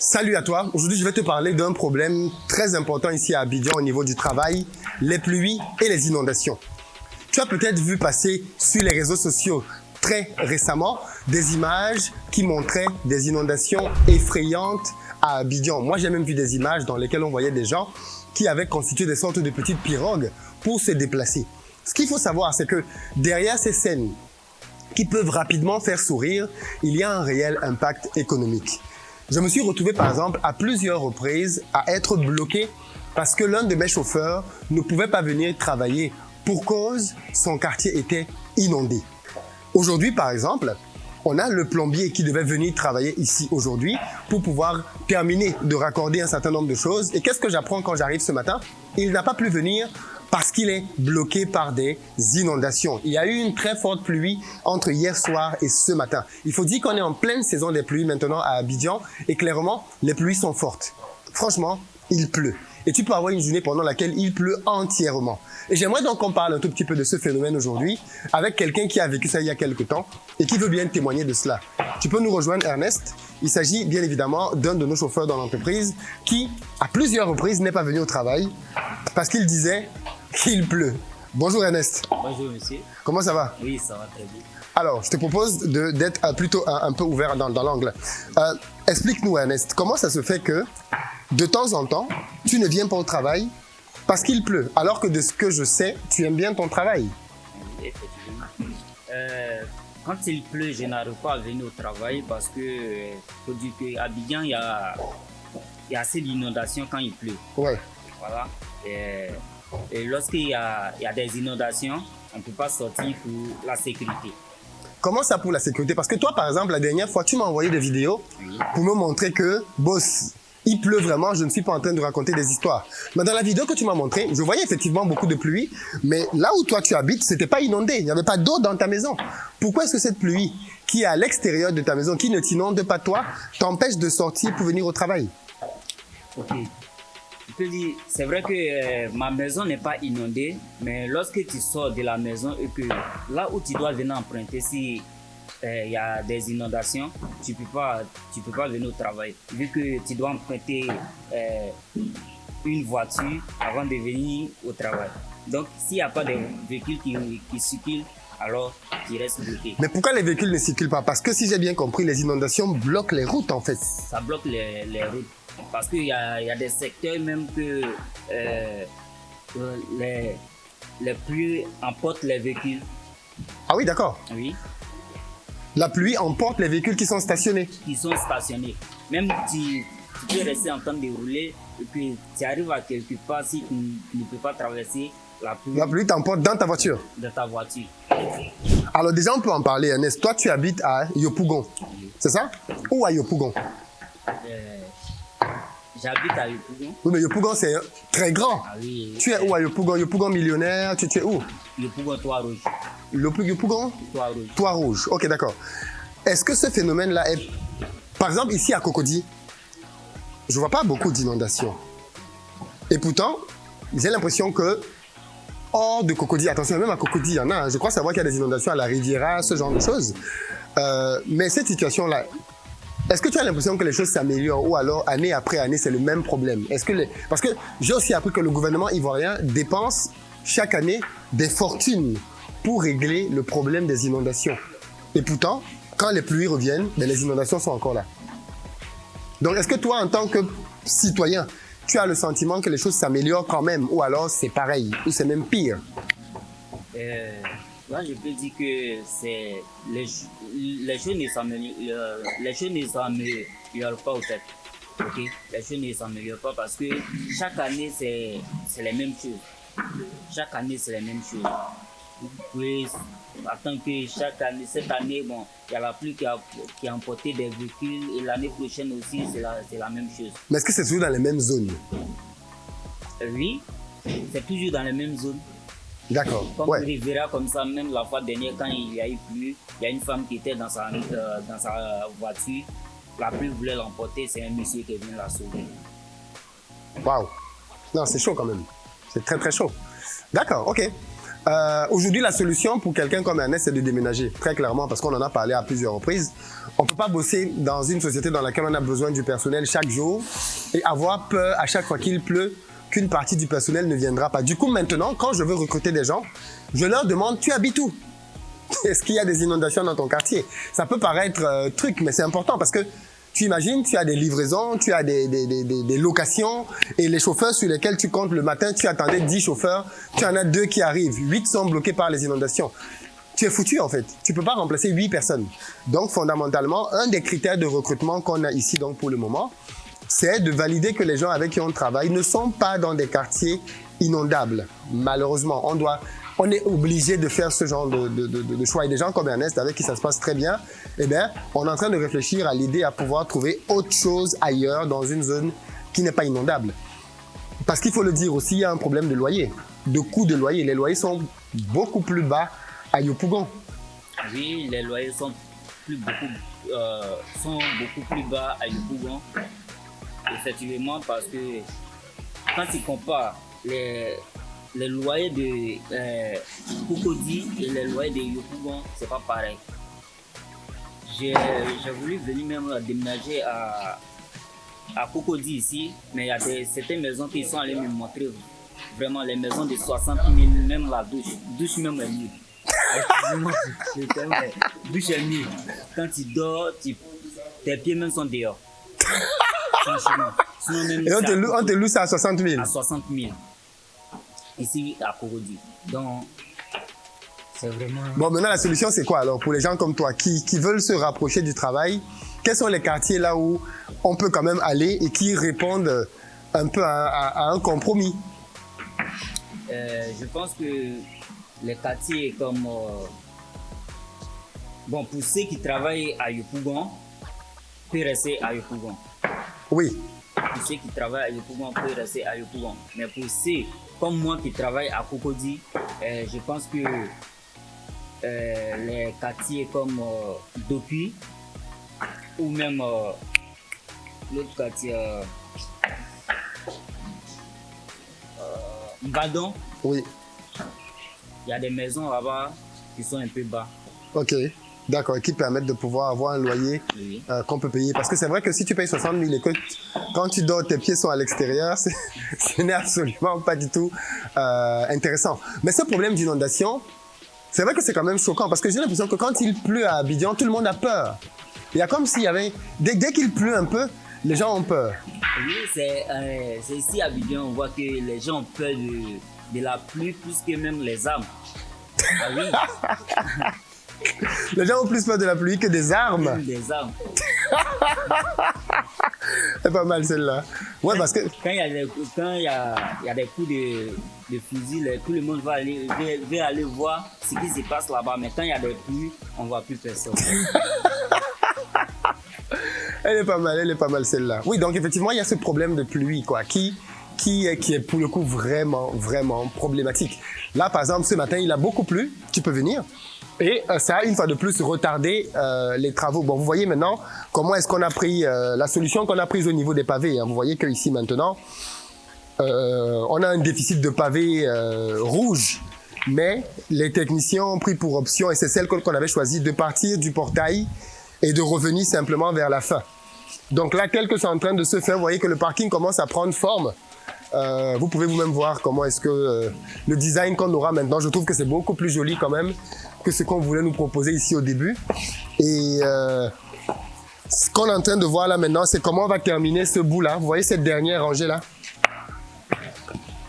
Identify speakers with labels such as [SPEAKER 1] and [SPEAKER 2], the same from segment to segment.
[SPEAKER 1] Salut à toi. Aujourd'hui, je vais te parler d'un problème très important ici à Abidjan au niveau du travail, les pluies et les inondations. Tu as peut-être vu passer sur les réseaux sociaux très récemment des images qui montraient des inondations effrayantes à Abidjan. Moi, j'ai même vu des images dans lesquelles on voyait des gens qui avaient constitué des sortes de petites pirogues pour se déplacer. Ce qu'il faut savoir, c'est que derrière ces scènes qui peuvent rapidement faire sourire, il y a un réel impact économique. Je me suis retrouvé par exemple à plusieurs reprises à être bloqué parce que l'un de mes chauffeurs ne pouvait pas venir travailler pour cause son quartier était inondé. Aujourd'hui par exemple, on a le plombier qui devait venir travailler ici aujourd'hui pour pouvoir terminer de raccorder un certain nombre de choses. Et qu'est-ce que j'apprends quand j'arrive ce matin? Il n'a pas pu venir parce qu'il est bloqué par des inondations. Il y a eu une très forte pluie entre hier soir et ce matin. Il faut dire qu'on est en pleine saison des pluies maintenant à Abidjan et clairement, les pluies sont fortes. Franchement, il pleut. Et tu peux avoir une journée pendant laquelle il pleut entièrement. Et j'aimerais donc qu'on parle un tout petit peu de ce phénomène aujourd'hui avec quelqu'un qui a vécu ça il y a quelques temps et qui veut bien témoigner de cela. Tu peux nous rejoindre, Ernest. Il s'agit bien évidemment d'un de nos chauffeurs dans l'entreprise qui, à plusieurs reprises, n'est pas venu au travail parce qu'il disait qu'il pleut. Bonjour Ernest.
[SPEAKER 2] Bonjour monsieur.
[SPEAKER 1] Comment ça va?
[SPEAKER 2] Oui, ça va très bien.
[SPEAKER 1] Alors, je te propose d'être plutôt un peu ouvert dans l'angle. Explique-nous Ernest, comment ça se fait que de temps en temps, tu ne viens pas au travail parce qu'il pleut, alors que de ce que je sais, tu aimes bien ton travail?
[SPEAKER 2] Oui, effectivement. Quand il pleut, je n'arrive pas à venir au travail parce que, faut dire qu'à Abidjan, il y a assez d'inondations quand il pleut.
[SPEAKER 1] Ouais.
[SPEAKER 2] Voilà. Et lorsqu'il y a des inondations, on ne peut pas sortir pour la sécurité.
[SPEAKER 1] Comment ça pour la sécurité? Parce que toi, par exemple, la dernière fois, tu m'as envoyé des vidéos pour me montrer que, boss, il pleut vraiment, je ne suis pas en train de raconter des histoires. Mais dans la vidéo que tu m'as montrée, je voyais effectivement beaucoup de pluie, mais là où toi tu habites, c'était pas inondé, il n'y avait pas d'eau dans ta maison. Pourquoi est-ce que cette pluie qui est à l'extérieur de ta maison, qui ne t'inonde pas toi, t'empêche de sortir pour venir au travail?
[SPEAKER 2] Ok. Je peux dire, c'est vrai que ma maison n'est pas inondée, mais lorsque tu sors de la maison et que là où tu dois venir emprunter, si il y a des inondations, tu peux pas venir au travail. Vu que tu dois emprunter une voiture avant de venir au travail. Donc, s'il n'y a pas de véhicules qui circulent, alors tu restes bloqué.
[SPEAKER 1] Mais pourquoi les véhicules ne circulent pas? Parce que si j'ai bien compris, les inondations bloquent les routes en fait.
[SPEAKER 2] Ça bloque les routes. Parce qu'il y a des secteurs même que les pluies emportent les véhicules.
[SPEAKER 1] Ah oui, d'accord.
[SPEAKER 2] Oui.
[SPEAKER 1] La pluie emporte les véhicules qui sont stationnés.
[SPEAKER 2] Qui sont stationnés. Même tu peux rester en train de rouler et puis tu arrives à quelque part si tu ne peux pas traverser la pluie.
[SPEAKER 1] La pluie t'emporte dans ta voiture.
[SPEAKER 2] Dans ta voiture.
[SPEAKER 1] Alors déjà, on peut en parler, Ernest. Toi, tu habites à Yopougon, c'est ça? Où à Yopougon?
[SPEAKER 2] J'habite à Yopougon.
[SPEAKER 1] Oui, mais Yopougon, c'est très grand.
[SPEAKER 2] Ah oui.
[SPEAKER 1] Tu es où à Yopougon? Yopougon millionnaire, tu es où?
[SPEAKER 2] Yopougon, Trois-Rouges.
[SPEAKER 1] Yopougon?
[SPEAKER 2] Trois-Rouges.
[SPEAKER 1] Trois-Rouges, ok, d'accord. Est-ce que ce phénomène-là est... Par exemple, ici à Cocody, je ne vois pas beaucoup d'inondations. Et pourtant, j'ai l'impression que hors de Cocody, attention, même à Cocody, il y en a, hein, je crois savoir qu'il y a des inondations à la Riviera, ce genre de choses. Mais cette situation-là, est-ce que tu as l'impression que les choses s'améliorent ou alors année après année, c'est le même problème? Parce que j'ai aussi appris que le gouvernement ivoirien dépense chaque année des fortunes pour régler le problème des inondations. Et pourtant, quand les pluies reviennent, les inondations sont encore là. Donc, est-ce que toi, en tant que citoyen, tu as le sentiment que les choses s'améliorent quand même ou alors c'est pareil ou c'est même pire?
[SPEAKER 2] Là, je peux dire que les choses ne s'améliorent pas au fait. Okay? Les choses ne s'améliorent pas parce que chaque année, c'est les mêmes choses. Chaque année, c'est les mêmes choses. Vous pouvez attendre que cette année, bon, il y a la pluie qui a emporté des véhicules et l'année prochaine aussi, c'est la même chose.
[SPEAKER 1] Mais est-ce que c'est toujours dans les mêmes zones?
[SPEAKER 2] Oui, c'est toujours dans les mêmes zones.
[SPEAKER 1] D'accord.
[SPEAKER 2] Comme
[SPEAKER 1] Ouais.
[SPEAKER 2] Rivera, comme ça, même la fois dernière, quand il y a eu pluie, il y a une femme qui était dans sa voiture. La pluie voulait l'emporter, c'est un monsieur qui est venu la sauver.
[SPEAKER 1] Waouh. Non, c'est chaud quand même. C'est très très chaud. D'accord, ok. Aujourd'hui, la solution pour quelqu'un comme Ernest, c'est de déménager, très clairement, parce qu'on en a parlé à plusieurs reprises. On ne peut pas bosser dans une société dans laquelle on a besoin du personnel chaque jour et avoir peur à chaque fois qu'il pleut qu'une partie du personnel ne viendra pas. Du coup, maintenant, quand je veux recruter des gens, je leur demande, tu habites où? Est-ce qu'il y a des inondations dans ton quartier? Ça peut paraître truc, mais c'est important parce que tu imagines, tu as des livraisons, tu as des locations et les chauffeurs sur lesquels tu comptes le matin, tu attendais 10 chauffeurs, tu en as 2 qui arrivent, 8 sont bloqués par les inondations. Tu es foutu en fait, tu peux pas remplacer 8 personnes. Donc fondamentalement, un des critères de recrutement qu'on a ici donc pour le moment, c'est de valider que les gens avec qui on travaille ne sont pas dans des quartiers inondables. Malheureusement, on est obligé de faire ce genre de choix. Et des gens comme Ernest, avec qui ça se passe très bien, eh bien, on est en train de réfléchir à l'idée à pouvoir trouver autre chose ailleurs dans une zone qui n'est pas inondable. Parce qu'il faut le dire aussi, il y a un problème de loyer, de coût de loyer. Les loyers sont beaucoup plus bas à Yopougon.
[SPEAKER 2] Oui, les loyers sont beaucoup plus bas à Yopougon. Effectivement, parce que quand tu compares les loyers de Cocody et les loyers de Yopougon, c'est pas pareil. J'ai voulu venir même déménager à Cocody ici, mais il y a certaines maisons qui sont allées me montrer vraiment les maisons de 60 000, même la douche même est mieux. Douche est mieux. Quand tu dors, tes pieds même sont dehors. Franchement.
[SPEAKER 1] Et on te loue ça à 60 000?
[SPEAKER 2] À 60 000. Ici, à Cocody. Donc, c'est vraiment...
[SPEAKER 1] Bon, maintenant, la solution, c'est quoi alors pour les gens comme toi qui veulent se rapprocher du travail? Quels sont les quartiers là où on peut quand même aller et qui répondent un peu à un compromis?
[SPEAKER 2] Je pense que les quartiers comme... bon, pour ceux qui travaillent à Yopougon, peuvent rester à Yopougon.
[SPEAKER 1] Oui.
[SPEAKER 2] Pour ceux qui travaillent à Yopougon, peuvent rester à Yopougon. Mais pour ceux comme moi qui travaille à Cocody, je pense que les quartiers comme Dopi ou même l'autre quartier Mbadon,
[SPEAKER 1] oui.
[SPEAKER 2] Il y a des maisons là-bas qui sont un peu bas. Ok.
[SPEAKER 1] D'accord, qui permettent de pouvoir avoir un loyer oui. Qu'on peut payer. Parce que c'est vrai que si tu payes 60 000 et que quand tu dors, tes pieds sont à l'extérieur, ce n'est absolument pas du tout intéressant. Mais ce problème d'inondation, c'est vrai que c'est quand même choquant parce que j'ai l'impression que quand il pleut à Abidjan, tout le monde a peur. Il y a comme s'il y avait... Dès qu'il pleut un peu, les gens ont peur.
[SPEAKER 2] Oui, c'est ici à Abidjan, on voit que les gens ont peur de la pluie plus que même les armes. Ah oui.
[SPEAKER 1] Les gens ont plus peur de la pluie que des armes.
[SPEAKER 2] Des armes.
[SPEAKER 1] C'est pas mal celle-là. Ouais, parce que...
[SPEAKER 2] Quand il y a des coups de fusil, tout le monde va aller voir ce qui se passe là-bas. Mais quand il y a des pluies, on ne voit plus personne.
[SPEAKER 1] Elle est pas mal celle-là. Oui, donc effectivement, il y a ce problème de pluie, quoi, qui est pour le coup vraiment, vraiment problématique. Là, par exemple, ce matin, il a beaucoup plu. Tu peux venir. Et ça a une fois de plus retardé les travaux. Bon, vous voyez maintenant comment est-ce qu'on a pris la solution qu'on a prise au niveau des pavés. Hein. Vous voyez qu'ici maintenant, on a un déficit de pavés rouges. Mais les techniciens ont pris pour option, et c'est celle qu'on avait choisie, de partir du portail et de revenir simplement vers la fin. Donc là, tel que c'est en train de se faire, vous voyez que le parking commence à prendre forme. Vous pouvez vous-même voir comment est-ce que le design qu'on aura maintenant, je trouve que c'est beaucoup plus joli quand même que ce qu'on voulait nous proposer ici au début. Et ce qu'on est en train de voir là maintenant, c'est comment on va terminer ce bout-là. Vous voyez cette dernière rangée là?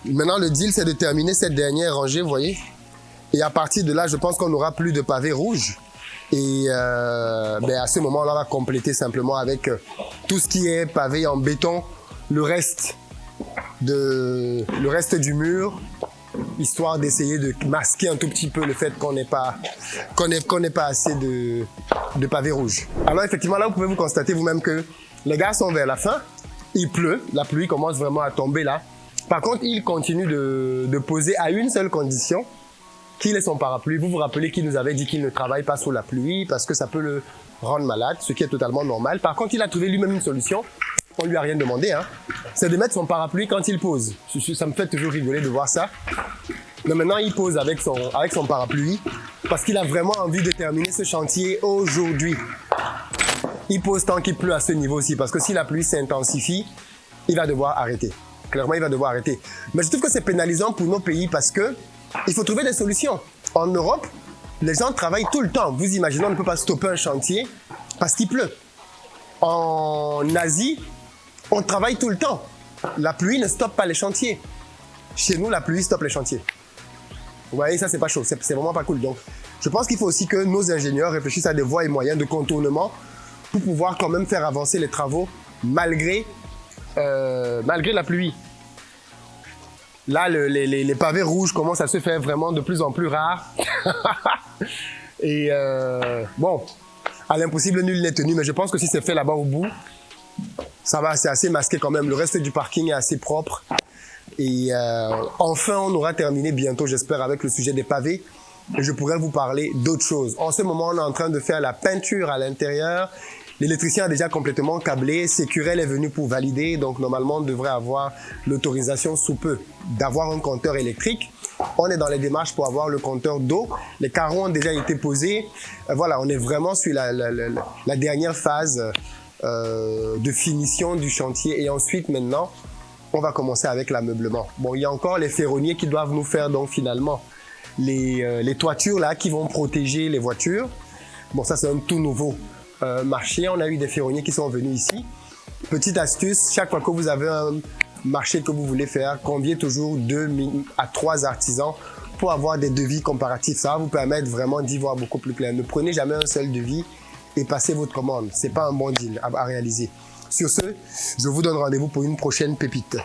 [SPEAKER 1] Maintenant, le deal, c'est de terminer cette dernière rangée, vous voyez? Et à partir de là, je pense qu'on n'aura plus de pavés rouges. Et à ce moment-là, on va compléter simplement avec tout ce qui est pavé en béton, le reste du mur, histoire d'essayer de masquer un tout petit peu le fait qu'on n'ait pas assez de pavés rouges. Alors effectivement, là, vous pouvez vous constater vous-même que les gars sont vers la fin. Il pleut, la pluie commence vraiment à tomber là. Par contre, il continue de poser à une seule condition, qu'il ait son parapluie. Vous vous rappelez qu'il nous avait dit qu'il ne travaille pas sous la pluie parce que ça peut le rendre malade, ce qui est totalement normal. Par contre, il a trouvé lui-même une solution. On lui a rien demandé, hein. C'est de mettre son parapluie quand il pose. Ça me fait toujours rigoler de voir ça. Mais maintenant, il pose avec son parapluie parce qu'il a vraiment envie de terminer ce chantier aujourd'hui. Il pose tant qu'il pleut à ce niveau aussi parce que si la pluie s'intensifie, il va devoir arrêter. Clairement, il va devoir arrêter. Mais je trouve que c'est pénalisant pour nos pays parce que il faut trouver des solutions. En Europe, les gens travaillent tout le temps. Vous imaginez, on ne peut pas stopper un chantier parce qu'il pleut. En Asie, on travaille tout le temps. La pluie ne stoppe pas les chantiers. Chez nous, la pluie stoppe les chantiers. Vous voyez, ça, c'est pas chaud. C'est vraiment pas cool. Donc, je pense qu'il faut aussi que nos ingénieurs réfléchissent à des voies et moyens de contournement pour pouvoir quand même faire avancer les travaux malgré la pluie. Là, les pavés rouges commencent à se faire vraiment de plus en plus rares. Et bon, à l'impossible, nul n'est tenu. Mais je pense que si c'est fait là-bas au bout, ça va, c'est assez masqué quand même. Le reste du parking est assez propre. Et enfin, on aura terminé bientôt, j'espère, avec le sujet des pavés. Et je pourrais vous parler d'autres choses. En ce moment, on est en train de faire la peinture à l'intérieur. L'électricien a déjà complètement câblé. Sécurel est venu pour valider. Donc, normalement, on devrait avoir l'autorisation sous peu d'avoir un compteur électrique. On est dans les démarches pour avoir le compteur d'eau. Les carreaux ont déjà été posés. Voilà, on est vraiment sur la dernière phase de finition du chantier. Et ensuite, maintenant, on va commencer avec l'ameublement. Bon, il y a encore les ferronniers qui doivent nous faire donc finalement les toitures là qui vont protéger les voitures. Bon, ça c'est un tout nouveau marché. On a eu des ferronniers qui sont venus ici. Petite astuce, chaque fois que vous avez un marché que vous voulez faire, conviez toujours 2 à 3 artisans pour avoir des devis comparatifs. Ça va vous permettre vraiment d'y voir beaucoup plus clair. Ne prenez jamais un seul devis et passez votre commande. C'est pas un bon deal à réaliser. Sur ce, je vous donne rendez-vous pour une prochaine pépite.